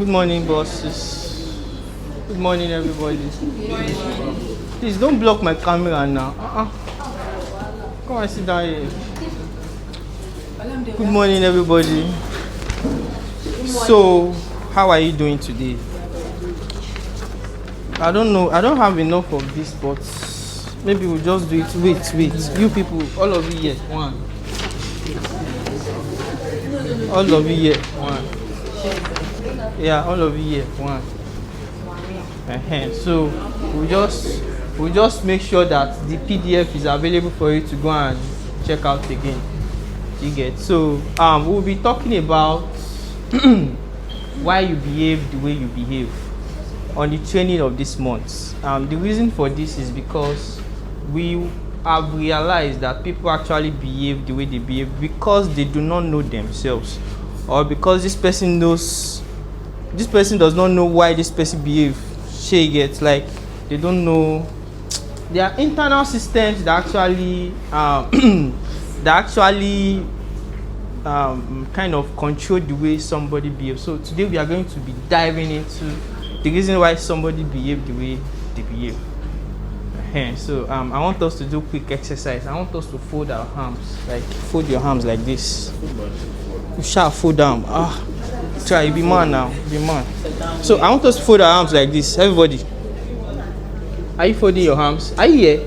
Good morning, bosses. Good morning, everybody. Please don't block my camera now. Come and sit down here. Good morning, everybody. So, how are you doing today? I don't know. I don't have enough of this, but maybe we'll just do it. Wait. You people, all of you here. One. All of you here. One. Yeah, all of you here. One. So we'll just make sure that the PDF is available for you to go and check out again. You get. So we'll be talking about why you behave the way you behave on the training of this month. The reason for this is because we have realized that people actually behave the way they behave because they do not know themselves, or because this person does not know why this person behaves. She gets, like, they don't know. There are internal systems that actually kind of control the way somebody behaves. So today we are going to be diving into the reason why somebody behaves the way they behave. So I want us to do quick exercise. I want us to fold our arms, like fold your arms like this. You shall fold them. Try, be man now, be man. So I want us to fold our arms like this. Everybody, are you folding your arms? Are you here?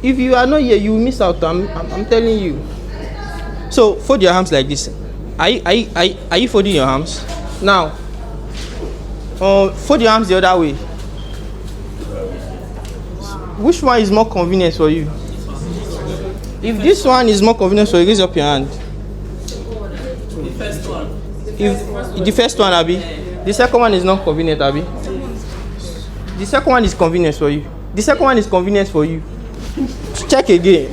If you are not here, you will miss out. I'm telling you. So fold your arms like this. Are you folding your arms? Now, fold your arms the other way. Which one is more convenient for you? If this one is more convenient for you, raise up your hand. The first one. If the first one, Abi, the second one is not convenient, Abi. The second one is convenient for you. The second one is convenient for you. Check again.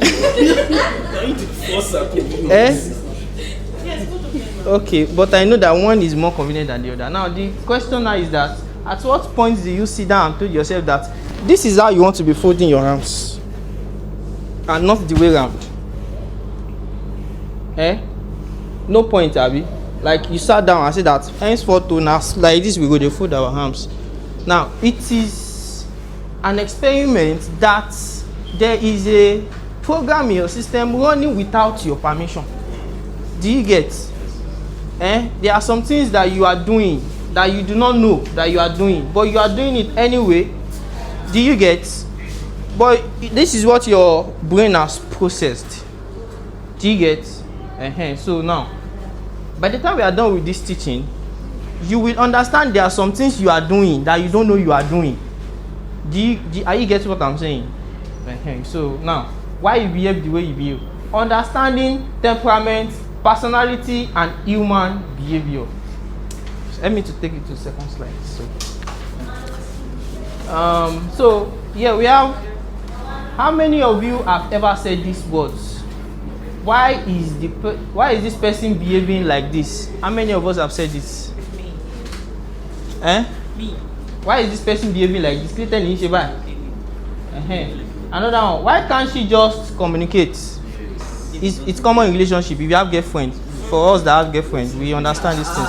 Okay, but I know that one is more convenient than the other. Now the question now is that at what point do you sit down and tell yourself that this is how you want to be folding your arms and not the way around? No point, Abi. Like, you sat down and said that henceforth to now, like this, we go to fold our arms. Now, it is an experiment that there is a program in your system running without your permission. Do you get? There are some things that you are doing that you do not know that you are doing, but you are doing it anyway. Do you get? But this is what your brain has processed. Do you get? So now, by the time we are done with this teaching, you will understand there are some things you are doing that you don't know you are doing. Are you getting what I'm saying? So now, why you behave the way you behave? Understanding temperament, personality, and human behavior. So let me to take it to the second slide. So yeah, we have. How many of you have ever said these words? Why is this person behaving like this? How many of us have said this? Me. Me. Why is this person behaving like this? Another one. Why can't she just communicate? It's common in relationship. If you have girlfriend, for us that have girlfriend, we understand these things.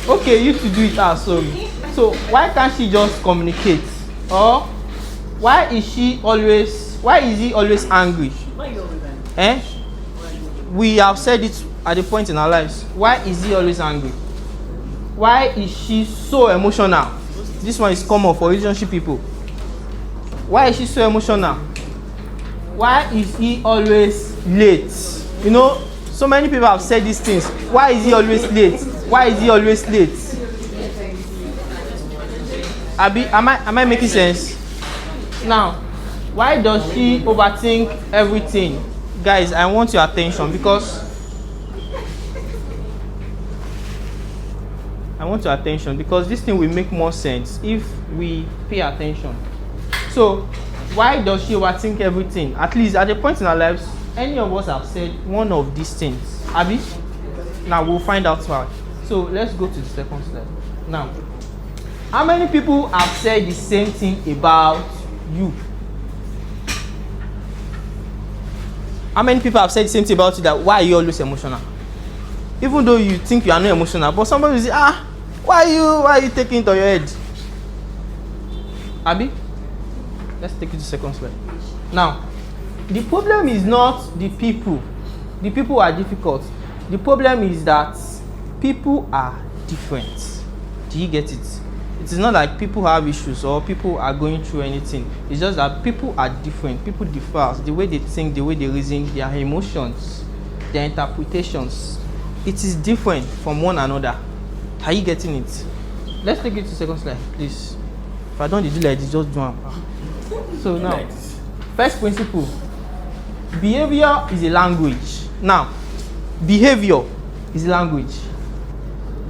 Okay, you to do it. Sorry. So why can't she just communicate? Or why is he always angry? We have said it at the point in our lives. Why is he always angry? Why is she so emotional? This one is common for relationship people. Why is she so emotional? Why is he always late? You know, so many people have said these things. Why is he always late? Why is he always late? Am I making sense? Now, why does she overthink everything? Guys, I want your attention because this thing will make more sense if we pay attention. So, why does she overthink everything? At least at a point in our lives, any of us have said one of these things. Abi? Now we'll find out why. So let's go to the second slide. Now, how many people have said the same thing about you? How many people have said the same thing about you, that why are you always emotional? Even though you think you are not emotional, but somebody will say, why are you taking it to your head? Abi, let's take it to second slide. Now, the problem is not the people. The people are difficult. The problem is that people are different. Do you get it? It is not like people have issues or people are going through anything. It's just that people are different. People differ. The way they think, the way they reason, their emotions, their interpretations. It is different from one another. Are you getting it? Let's take it to second slide, please. If I don't do like this, just do it. So now, first principle. Behavior is a language. Now, behavior is language.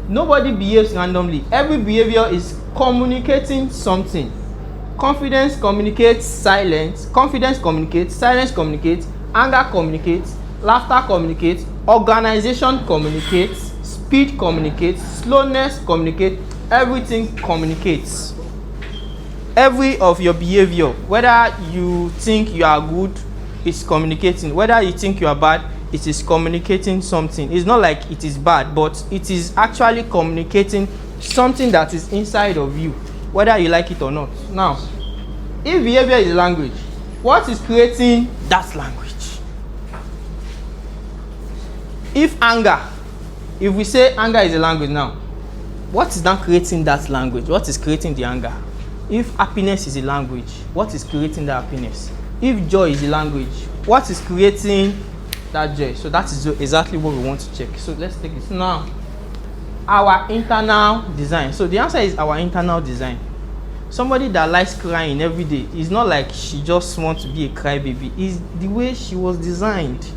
Nobody behaves randomly. Every behavior is communicating something. Confidence communicates silence. Confidence communicates. Silence communicates. Anger communicates. Laughter communicates. Organization communicates. Speed communicates. Slowness communicates. Everything communicates. Every of your behavior, whether you think you are good, it's communicating. Whether you think you are bad, it is communicating something. It's not like it is bad, but it is actually communicating something that is inside of you, whether you like it or not. Now, if behavior is language, what is creating that language? If anger, if we say anger is a language now, what is now creating that language? What is creating the anger? If happiness is a language, what is creating that happiness? If joy is a language, what is creating that joy? So that is exactly what we want to check. So let's take it now. Our internal design. So the answer is our internal design. Somebody that likes crying every day is not like she just wants to be a crybaby. It's the way she was designed.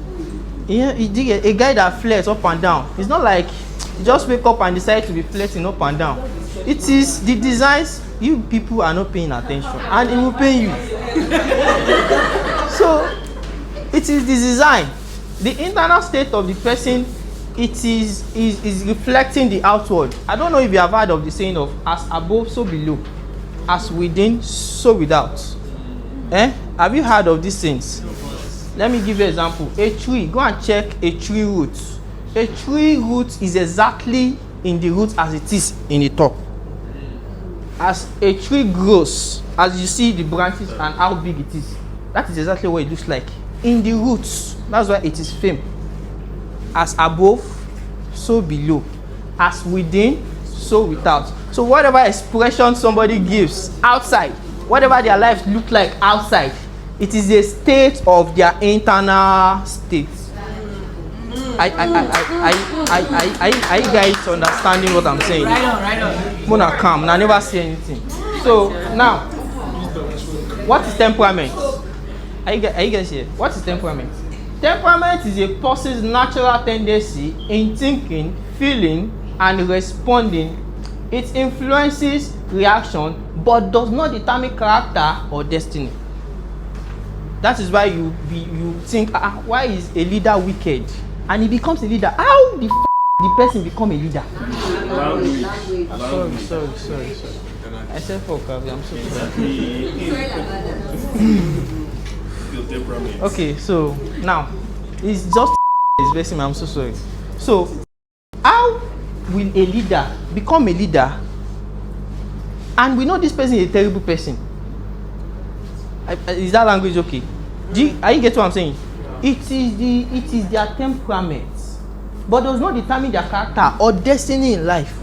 Yeah, a guy that flirts up and down. It's not like you just wake up and decide to be flirting up and down. It is the designs. You people are not paying attention, and it will pay you. So it is the design. The internal state of the person, it is reflecting the outward. I don't know if you have heard of the saying of as above, so below. As within, so without. Have you heard of these things? Let me give you an example. A tree, go and check a tree root. A tree root is exactly in the root as it is in the top. As a tree grows, as you see the branches and how big it is, that is exactly what it looks like. In the roots, that's why it is famed. As above, so below. As within, so without. So whatever expression somebody gives outside, whatever their lives look like outside, it is a state of their internal state. Are you guys understanding what I'm saying? Right on. Mona calm, I never say anything. So now, what is temperament? Are you guys here? What is temperament? Temperament is a person's natural tendency in thinking, feeling, and responding. It influences reaction, but does not determine character or destiny. That is why you think, why is a leader wicked? And he becomes a leader. How the person become a leader? Sorry. I said fuck, I'm so sorry. Okay, so now it's just it's I'm so sorry. So how will a leader become a leader? And we know this person is a terrible person. Is that language okay? Are you get what I'm saying? It is their temperament, but does not determine their character or destiny in life.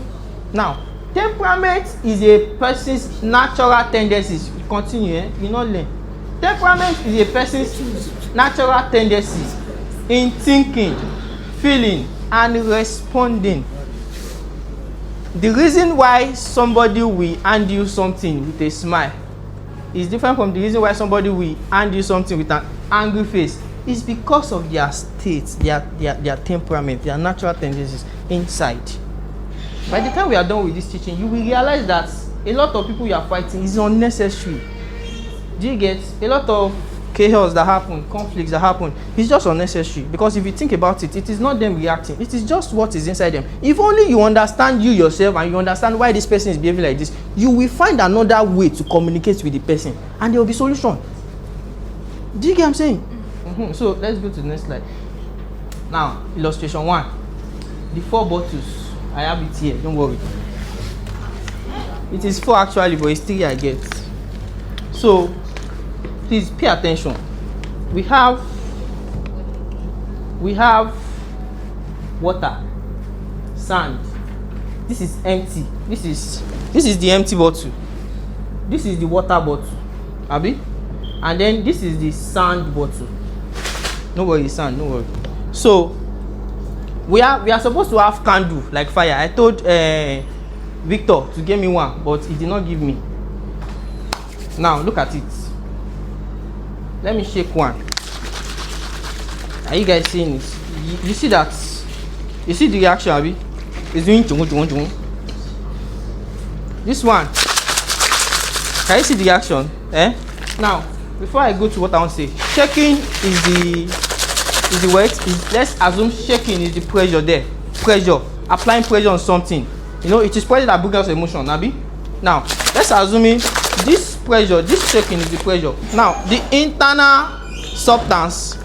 Now, temperament is a person's natural tendencies. You continue, you not learn. Temperament is a person's natural tendencies in thinking, feeling, and responding. The reason why somebody will hand you something with a smile is different from the reason why somebody will hand you something with an angry face. It's because of their states, their temperament, their natural tendencies inside. By the time we are done with this teaching, you will realize that a lot of people you are fighting is unnecessary. Do you get? A lot of chaos that happen, conflicts that happen, it's just unnecessary. Because if you think about it, it is not them reacting. It is just what is inside them. If only you understand you yourself and you understand why this person is behaving like this, you will find another way to communicate with the person and there will be solution. Do you get what I'm saying? So let's go to the next slide. Now, illustration 1. the 4 bottles. I have it here, don't worry. It is 4 actually, but it's 3 I get. So please pay attention. We have water, sand. This is empty. This is the empty bottle. This is the water bottle, abi? And then this is the sand bottle. No worry, sand, no worry. So we are supposed to have candle like fire. I told Victor to give me one, but he did not give me. Now look at it. Let me shake one. Are you guys seeing this? You see that? You see the reaction, abi? It's doing chung. This one. Can you see the reaction? Now, before I go to what I want to say, shaking is the word. Let's assume shaking is the pressure there. Pressure. Applying pressure on something. You know, it is pressure that brings us emotion, abi? Now, let's assume this pressure, this shaking is the pressure. Now, the internal substance,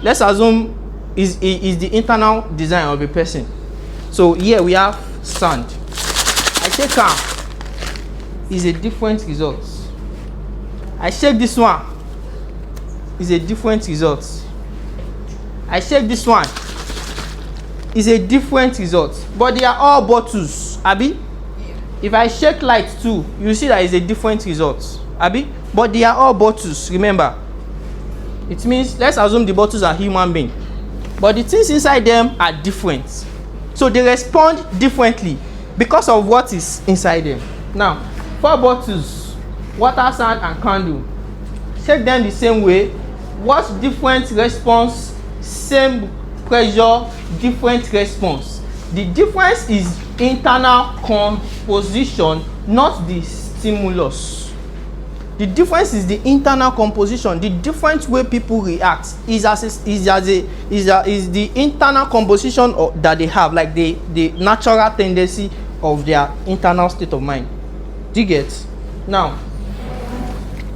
let's assume is the internal design of a person. So here we have sand. I shake am, is a different result. I shake this one, is a different result. I shake this one, is a different result. But they are all bottles, abi? If I shake light too, you see that is a different result, abi? But they are all bottles, remember. It means, let's assume the bottles are human beings, but the things inside them are different. So they respond differently because of what is inside them. Now, 4 bottles, water, sand, and candle. Shake them the same way. What different response? Same pressure, different response. The difference is internal composition, not the stimulus. The difference is the internal composition. The different way people react is the internal composition that they have, like the natural tendency of their internal state of mind. Do you get? Now,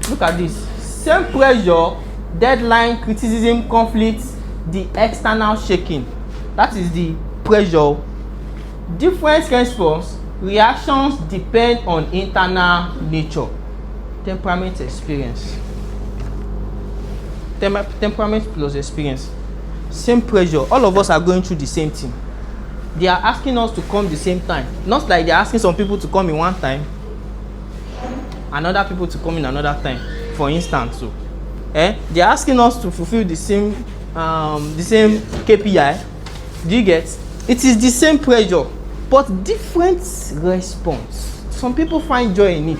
look at this. Same pressure, deadline, criticism, conflict, the external shaking. That is the pressure. Different response, reactions depend on internal nature. Temperament experience. Temperament plus experience. Same pressure. All of us are going through the same thing. They are asking us to come the same time. Not like they are asking some people to come in one time, another people to come in another time. For instance, so they are asking us to fulfill the same KPI. Do you get? It is the same pressure, but different response. Some people find joy in it.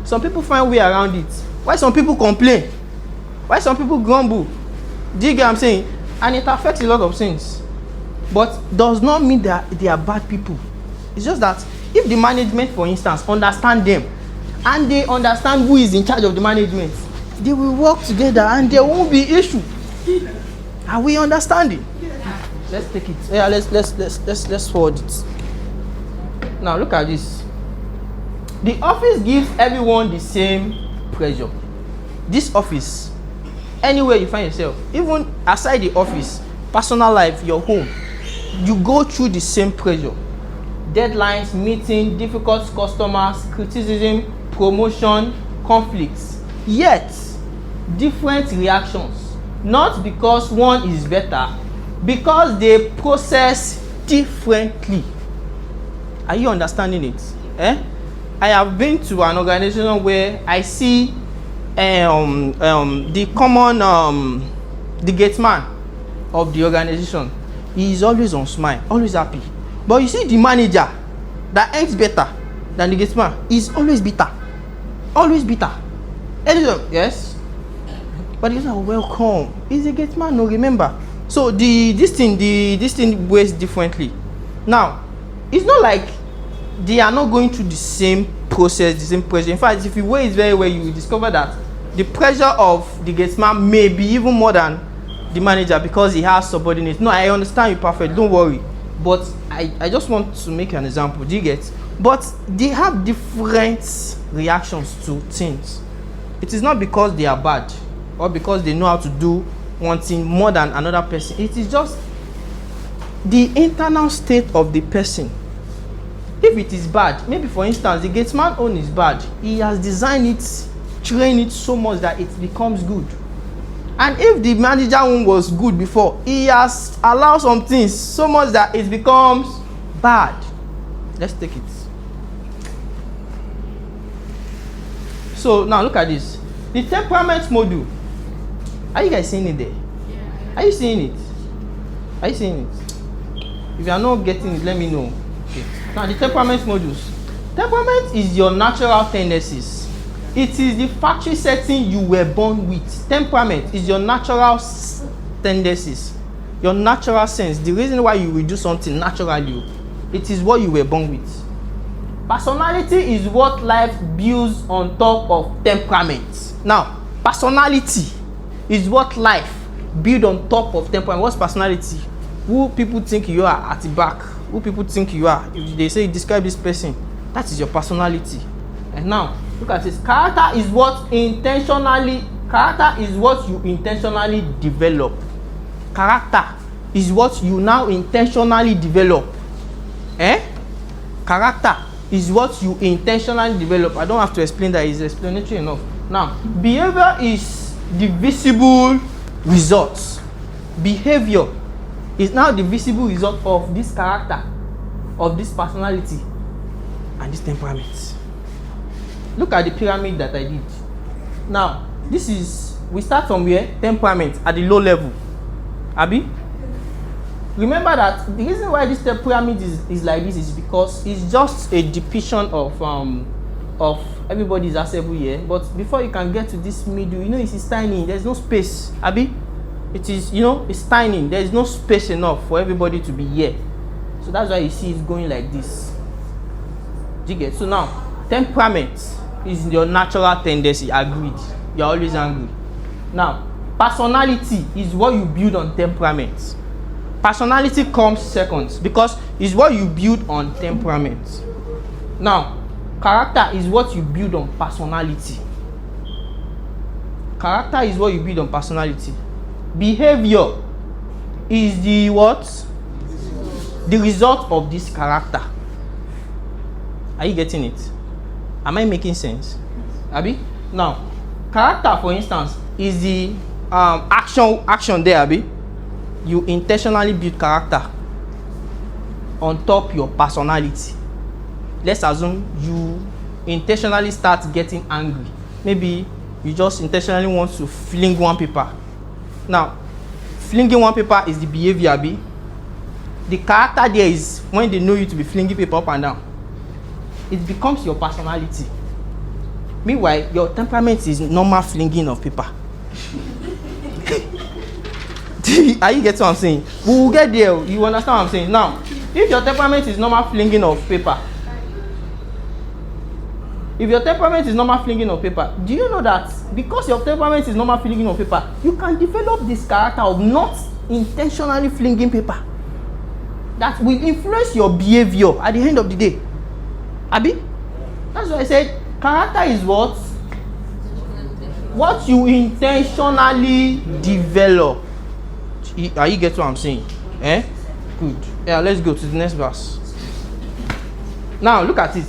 Some people find way around it. Why some people complain? Why some people grumble? Do you get what I'm saying? And it affects a lot of things. But does not mean that they are bad people. It's just that if the management, for instance, understand them and they understand who is in charge of the management, they will work together and there won't be issue. Are we understanding? Let's take it. Yeah, let's forward it. Now look at this. The office gives everyone the same pressure. This office, anywhere you find yourself, even aside the office, personal life, your home, you go through the same pressure. Deadlines, meeting, difficult customers, criticism, promotion, conflicts. Yet, different reactions. Not because one is better, because they process differently. Are you understanding it? I have been to an organization where I see the common the gate man of the organization. He is always on smile, always happy. But you see the manager that acts better than the gate man is always bitter. Always bitter. Yes? But he's not welcome. He's a gate man, no, remember. So this thing weighs differently. Now, it's not like they are not going through the same process, the same pressure. In fact, if you weigh it very well, you will discover that the pressure of the gate man may be even more than the manager because he has subordinates. No, I understand you perfect, don't worry. But I just want to make an example. Do you get? But they have different reactions to things. It is not because they are bad or because they know how to do one thing more than another person. It is just the internal state of the person. If it is bad, maybe for instance, the gatesman own is bad. He has designed it, trained it so much that it becomes good. And if the manager own was good before, he has allowed some things so much that it becomes bad. Let's take it. So now look at this. The temperament module. Are you guys seeing it there? Yeah. Are you seeing it? Are you seeing it? If you are not getting it, let me know. Okay. Now the temperament modules. Temperament is your natural tendencies. It is the factory setting you were born with. Temperament is your natural tendencies, your natural sense. The reason why you will do something naturally, it is what you were born with. Personality is what life builds on top of temperament. Now, personality is what life builds on top of temperament. What's personality? Who people think you are at the back? Who people think you are? If they say describe this person, that is your personality. And now, look at this. Character is what you intentionally develop. Character is what you now intentionally develop. Character is what you intentionally develop. I don't have to explain that, it's explanatory enough. Now, behavior is the visible results. Behavior is now the visible result of this character, of this personality, and this temperament. Look at the pyramid that I did. Now, this is, we start from where? Temperament at the low level. Abi? Remember that the reason why this pyramid is like this is because it's just a depiction of everybody's accessible here. But before you can get to this middle, it is tiny. There's no space. Abi? It is, it's tiny. There is no space enough for everybody to be here. So that's why you see it's going like this. Do you get? So now, temperament is your natural tendency. Agreed. You're always angry. Now, personality is what you build on temperament. Personality comes second because it's what you build on temperament. Now, character is what you build on personality. Character is what you build on personality. Behavior is the what? The result of this character. Are you getting it? Am I making sense? Abi? Now, character, for instance, is the action there, Abi. You intentionally build character on top your personality. Let's assume you intentionally start getting angry. Maybe you just intentionally want to fling one paper. Now, flinging one paper is the behavior, Abi. The character there is when they know you to be flinging paper up and down. It becomes your personality. Meanwhile, your temperament is normal flinging of paper. Are you getting what I'm saying? We will get there. You understand what I'm saying? Now, if your temperament is normal flinging of paper, do you know that because your temperament is normal flinging of paper, you can develop this character of not intentionally flinging paper that will influence your behavior at the end of the day. Abi? That's why I said character is what? What you intentionally develop. Are you getting what I'm saying? Good. Yeah, let's go to the next verse. Now look at it.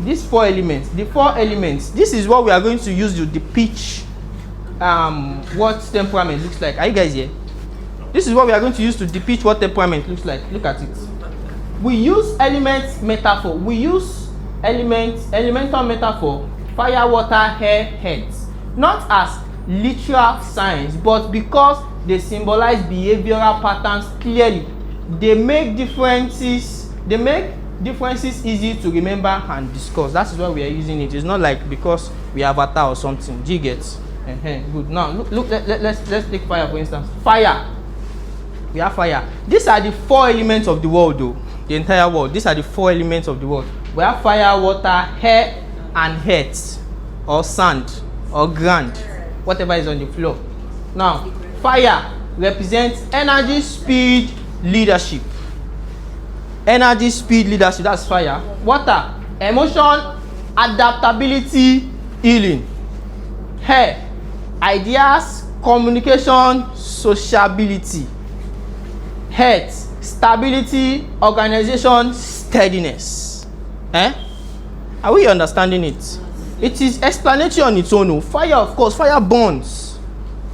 These four elements. The four elements. This is what we are going to use to depict what temperament looks like. Are you guys here? This is what we are going to use to depict what temperament looks like. Look at it. We use element metaphor. We use elemental metaphor, fire, water, air, heads. Not as literal signs, but because they symbolize behavioral patterns clearly. They make differences easy to remember and discuss. That is why we are using it. It's not like because we have avatar or something. Do you get? Good. Now look. Let's take fire for instance. Fire. We have fire. These are the four elements of the world, though. The entire world. These are the four elements of the world. We have fire, water, air, and earth, or sand, or ground, whatever is on the floor. Now, fire represents energy, speed, leadership. Energy, speed, leadership. That's fire. Water, emotion, adaptability, healing. Air, ideas, communication, sociability. Earth, stability, organization, steadiness. Are we understanding it? It is explanatory on its own. Oh. Fire, of course, fire burns.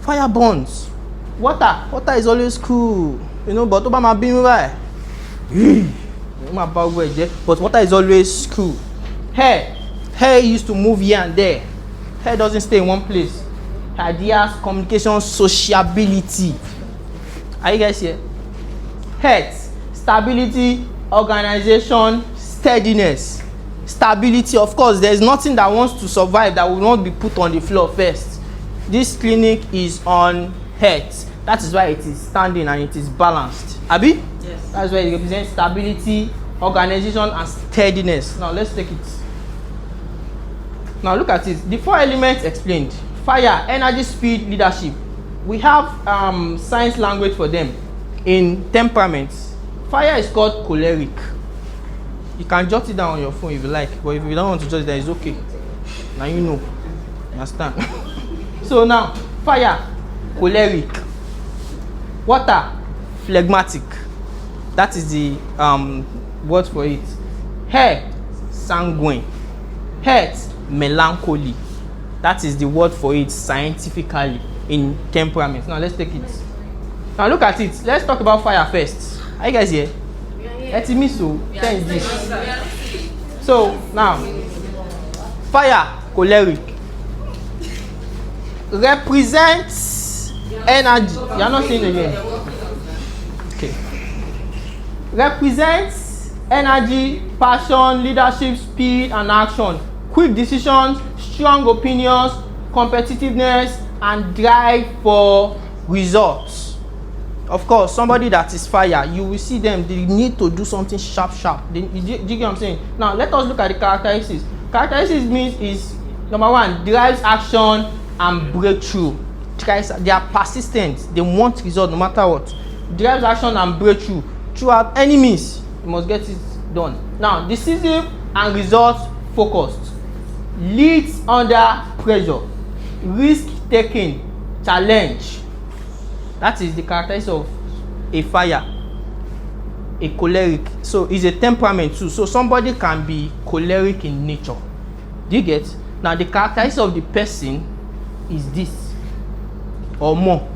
Fire burns. Water is always cool. You know, but Obama being right. But water is always cool. Hair used to move here and there. Hair doesn't stay in one place. Ideas, communication, sociability. Are you guys here? Health, stability, organization, steadiness. Stability, of course, there is nothing that wants to survive that will not be put on the floor first. This clinic is on health. That is why it is standing and it is balanced. Abi? Yes. That's why it represents stability, organization, and steadiness. Now let's take it. Now look at it. The 4 elements explained: fire, energy, speed, leadership. We have science language for them. In temperaments, fire is called choleric. You can jot it down on your phone if you like, but if you don't want to jot it down, it's okay. Now you know. Understand? So now, fire, choleric. Water, phlegmatic. That is the word for it. Air, sanguine. Earth, melancholy. That is the word for it scientifically in temperament. Now let's take it. Now look at it. Let's talk about fire first. Are you guys here? So now, fire, choleric, represents energy. You are not saying again. Okay. Represents energy, passion, leadership, speed, and action. Quick decisions, strong opinions, competitiveness, and drive for results. Of course, somebody that is fire, you will see them, they need to do something sharp. Do you get what I'm saying? Now, let us look at the characteristics. Characteristics means is, number 1, drives action and breakthrough. They are persistent. They want result no matter what. Drives action and breakthrough. Throughout any means, you must get it done. Now, decisive and results focused. Leads under pressure. Risk taking. Challenge. That is the characteristics of a fire, a choleric. So it's a temperament too. So somebody can be choleric in nature. Do you get? Now the characteristics of the person is this or more.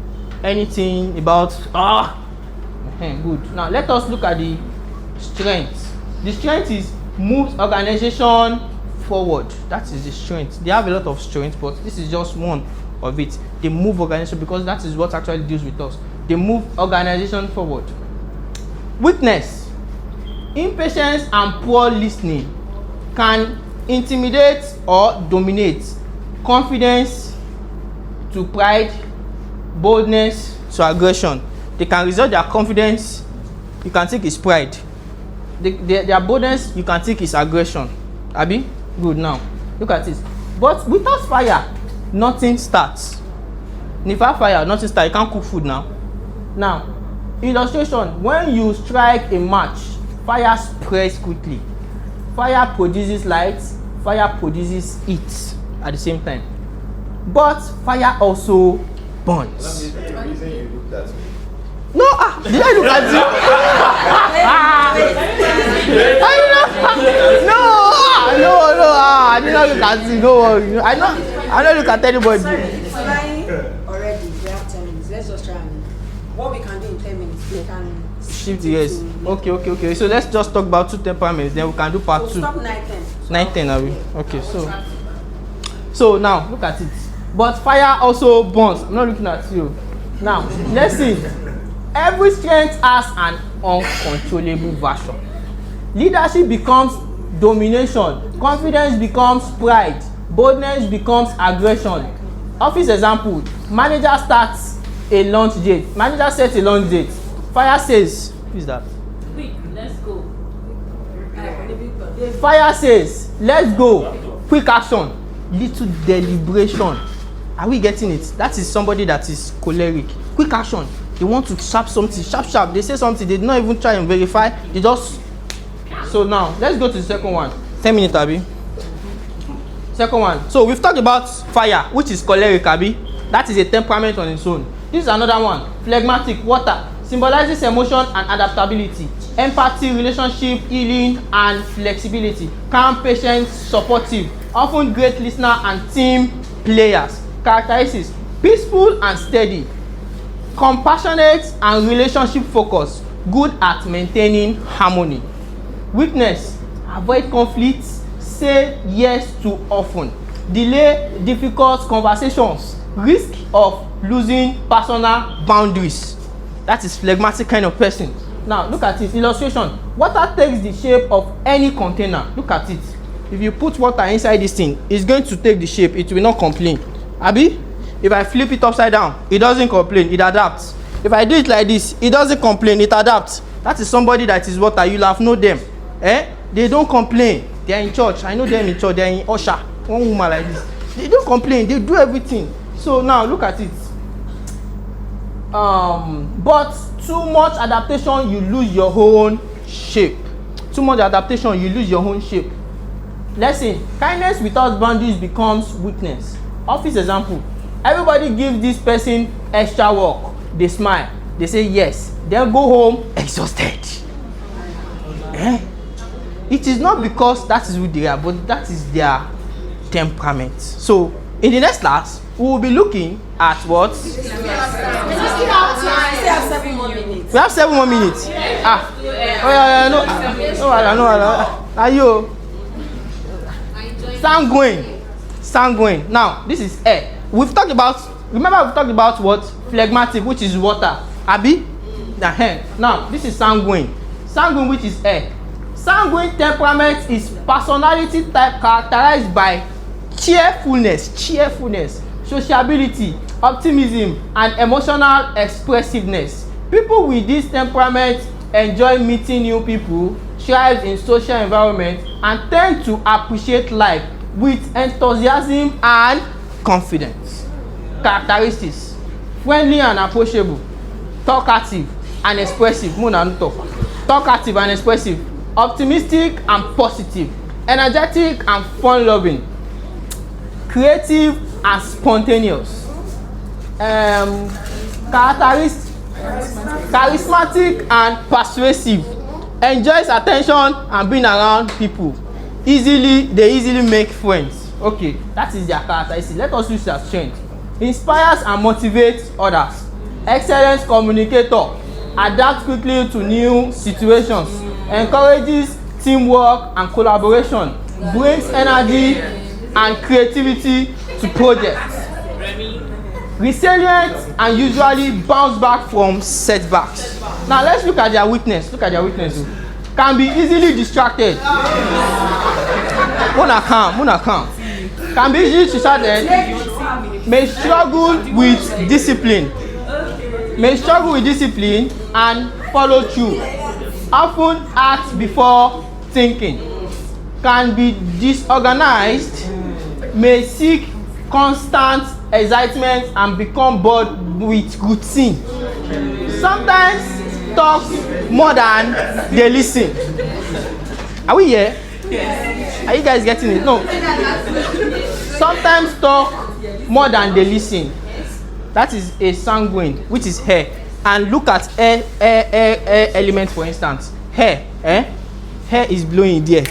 Anything about good. Now let us look at the strength. The strength is moves organization forward. That is the strength. They have a lot of strength, but this is just one of it. They move organization because that is what actually deals with us. They move organization forward. Weakness, impatience and poor listening can intimidate or dominate. Confidence to pride, boldness to aggression. They can result their confidence, you can think is pride. Their boldness, you can think is aggression. Abi? Good. Now look at this. But without fire, nothing starts. Without fire, nothing starts. You can't cook food now. Now, illustration: when you strike a match, fire spreads quickly. Fire produces light, fire produces heat at the same time. But fire also burns. No, did I look at you? I did not look at you. No worry. I don't look at anybody. Flying already, we have 10 minutes. Let's just try and what we can do in 10 minutes. We can shift yes. Okay. So let's just talk about 2 temperaments. Then we can do part 2. Stop 9-10. 9-10, are we? Okay, so now look at it. But fire also burns. I'm not looking at you. Now let's see. Every strength has an uncontrollable version. Leadership becomes domination. Confidence becomes pride. Boldness becomes aggression. Office example: manager starts a lunch date. Manager sets a lunch date. Fire says, who is that? Quick, let's go. Fire says, let's go. Quick action. Little deliberation. Are we getting it? That is somebody that is choleric. Quick action. They want to sharp something, sharp. They say something, they did not even try and verify. They just. So now, let's go to the second one. 10 minutes, Abi. Second one. So we've talked about fire, which is choleric, Abi. That is a temperament on its own. This is another one. Phlegmatic, water. symbolizes emotion and adaptability, empathy, relationship, healing, and flexibility. Calm, patient, supportive, often great listener and team players. Characteristics: peaceful and steady, compassionate and relationship focused, good at maintaining harmony. Weakness: avoid conflict, say yes too often, delay difficult conversations, risk of losing personal boundaries. That is phlegmatic kind of person. Now look at it. Illustration: water takes the shape of any container. Look at it. If you put water inside this thing, it's going to take the shape. It will not complain. Abi, if I flip it upside down, it doesn't complain, it adapts. If I do it like this, it doesn't complain, it adapts. That is somebody that is water. You'll have known them. They don't complain. They are in church. I know them in church. They are in usher. One woman like this. They don't complain. They do everything. So now look at it. But too much adaptation, you lose your own shape. Too much adaptation, you lose your own shape. Lesson: kindness without boundaries becomes weakness. Office example: everybody gives this person extra work. They smile. They say yes. Then go home exhausted. It is not because that is who they are, but that is their temperament. So in the next class, we will be looking at what? We still have 7 more minutes. We have 7 more minutes. No. Are you? Sanguine. Now, this is air. We've talked about what? Phlegmatic, which is water. Abi? Now, this is sanguine. Sanguine, which is air. Sanguine temperament is personality type characterized by cheerfulness, sociability, optimism, and emotional expressiveness. People with this temperament enjoy meeting new people, thrive in social environment, and tend to appreciate life with enthusiasm and confidence. Characteristics: friendly and approachable, talkative and expressive, talkative and expressive, optimistic and positive, energetic and fun-loving, creative and spontaneous, charismatic and persuasive, enjoys attention and being around people, they easily make friends. Okay, that is their characteristics. Let us use their strength. Inspires and motivates others, excellent communicator, adapts quickly to new situations, encourages teamwork and collaboration, brings energy and creativity to projects, resilient and usually bounce back from setbacks. Now let's look at their weakness. Can be easily distracted. Muna calm. Can be easily distracted. May struggle with discipline and follow through. Often act before thinking. Can be disorganized. May seek constant excitement and become bored with routine. Sometimes talk more than they listen. Are we here? Yes. Are you guys getting it? No. Sometimes talk more than they listen. That is a sanguine, which is hair. And look at air element, for instance. Hair. Hair is blowing in the air.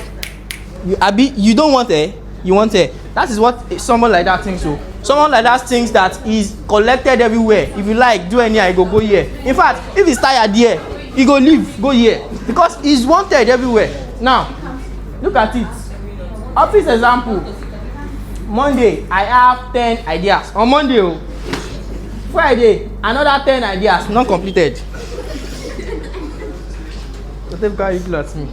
You don't want air, you want air. That is what someone like that thinks. So someone like that thinks that is collected everywhere. If you like, do any, I go here. In fact, if he's tired here, he go leave, go here, because he's wanted everywhere. Now, look at it. Office example. Monday, I have 10 ideas. On Monday, Friday, another 10 ideas not completed. What guy you at me?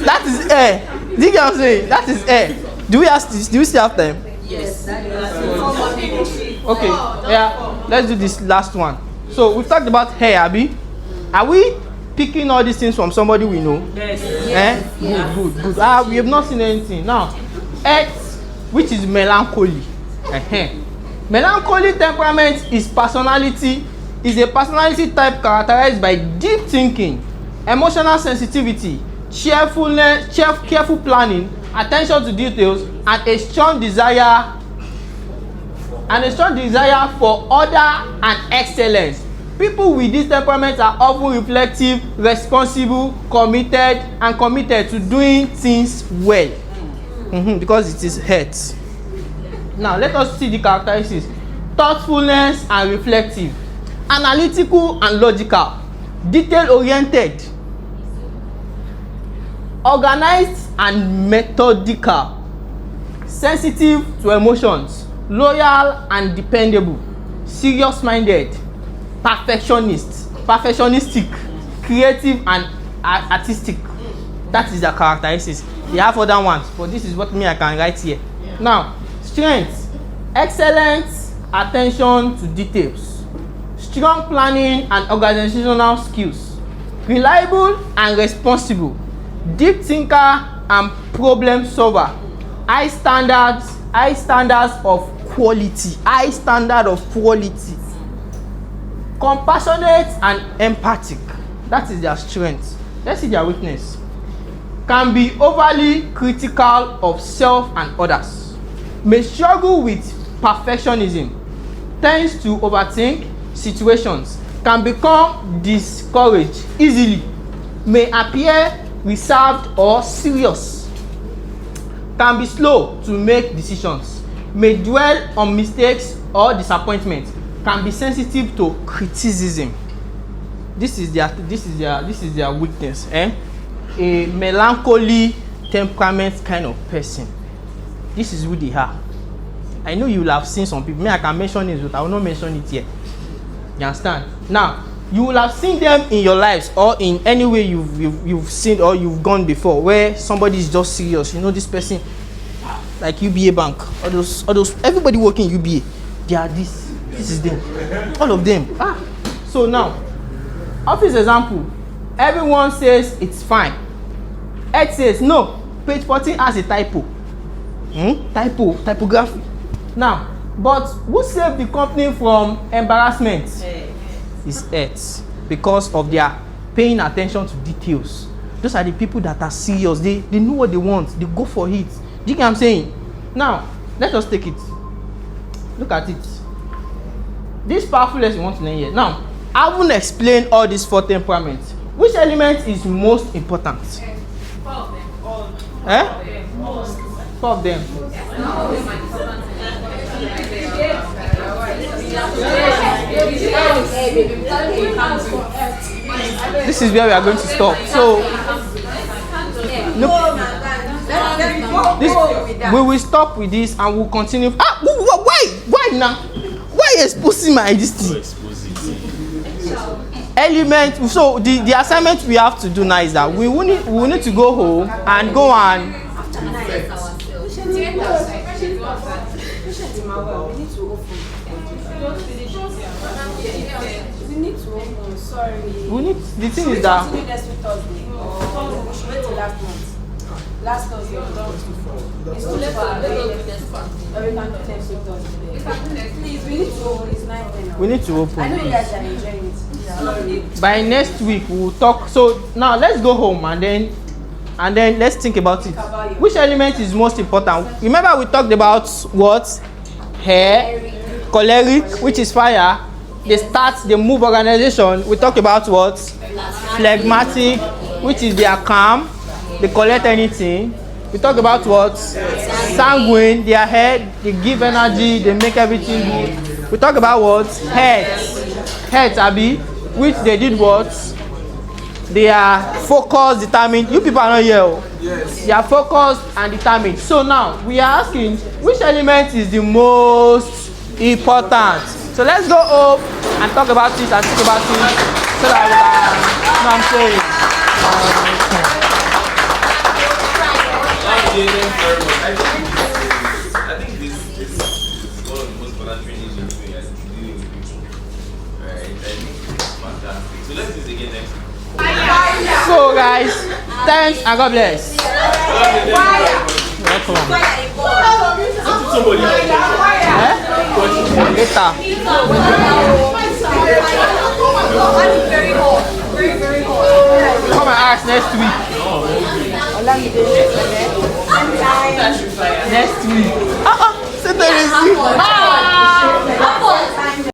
That is air. Do you get what I'm saying? That is air. Do we still have time? Yes. Okay. Yeah. Let's do this last one. So we've talked about hair, Abi. Are we picking all these things from somebody we know? Yes. Good. We have not seen anything. Now, X, which is melancholy. Melancholy temperament is a personality type characterized by deep thinking, emotional sensitivity, careful planning, attention to details, and a strong desire and a strong desire for order and excellence. People with this temperament are often reflective, responsible, committed to doing things well. Because it is hurt. Now let us see the characteristics. Thoughtfulness and reflective, analytical and logical, detail oriented, organized and methodical, sensitive to emotions, loyal and dependable, serious minded, perfectionistic, creative and artistic. That is their characteristics. They have other ones, but this is what me I can write here. Now, strengths: excellent attention to details, strong planning and organizational skills, reliable and responsible, deep thinker and problem solver, high standard of quality, compassionate and empathic. That is their strength. Let's see their weakness. Can be overly critical of self and others, may struggle with perfectionism, tends to overthink situations, can become discouraged easily, may appear reserved or serious, can be slow to make decisions, may dwell on mistakes or disappointment, can be sensitive to criticism. This is their weakness. A melancholy temperament kind of person. This is who they are. I know you will have seen some people. Me, I can mention it, but I will not mention it here. You understand? Now, you will have seen them in your lives or in any way you've seen or you've gone before, where somebody is just serious. You know, this person, like UBA Bank, all those everybody working in UBA, they are this is them, all of them. So now, office example, everyone says it's fine. Ed says no, page 14 has a typo. Typography. Now, but who saved the company from embarrassment? Is Ed, because of their paying attention to details. Those are the people that are serious. They know what they want. They go for it. Do you get what I'm saying? Now, let us take it. Look at it. This powerful lesson you want to learn here. Now, I won't explain all these 4 temperaments. Which element is most important? 4 of them. Most. 4 of them. This is where we are going to stop. So, we will stop with this and we'll continue. Why now? Why are you exposing my identity? Element. So the assignment we have to do now is that we will need to go home and go and the thing is that last Thursday, it's too far. Please, we need to open. It's 9:10. we need to open. I know you guys are enjoying it. By next week we'll talk. So now let's go home and then let's think about it. Which element is most important? Remember we talked about what? Hair, choleric, which is fire. They move organization. We talk about what? Phlegmatic, which is they are calm. They collect anything. We talk about what? Sanguine, their head, they give energy, they make everything good. We talk about what? Heads, Abi, which they did what? They are focused, determined. You people are not here. Yes. They are focused and determined. So now, we are asking, which element is the most important? So let's go up and talk about it and think about it. So that we can, you know what I'm saying? I think this is one of the most important trainings you're doing as dealing with people. Right? I think it's fantastic. So let's do this again next week. So guys, thanks and God bless. Welcome. Somebody Later. Very hot. Very hot. Come and ask next week. Next week.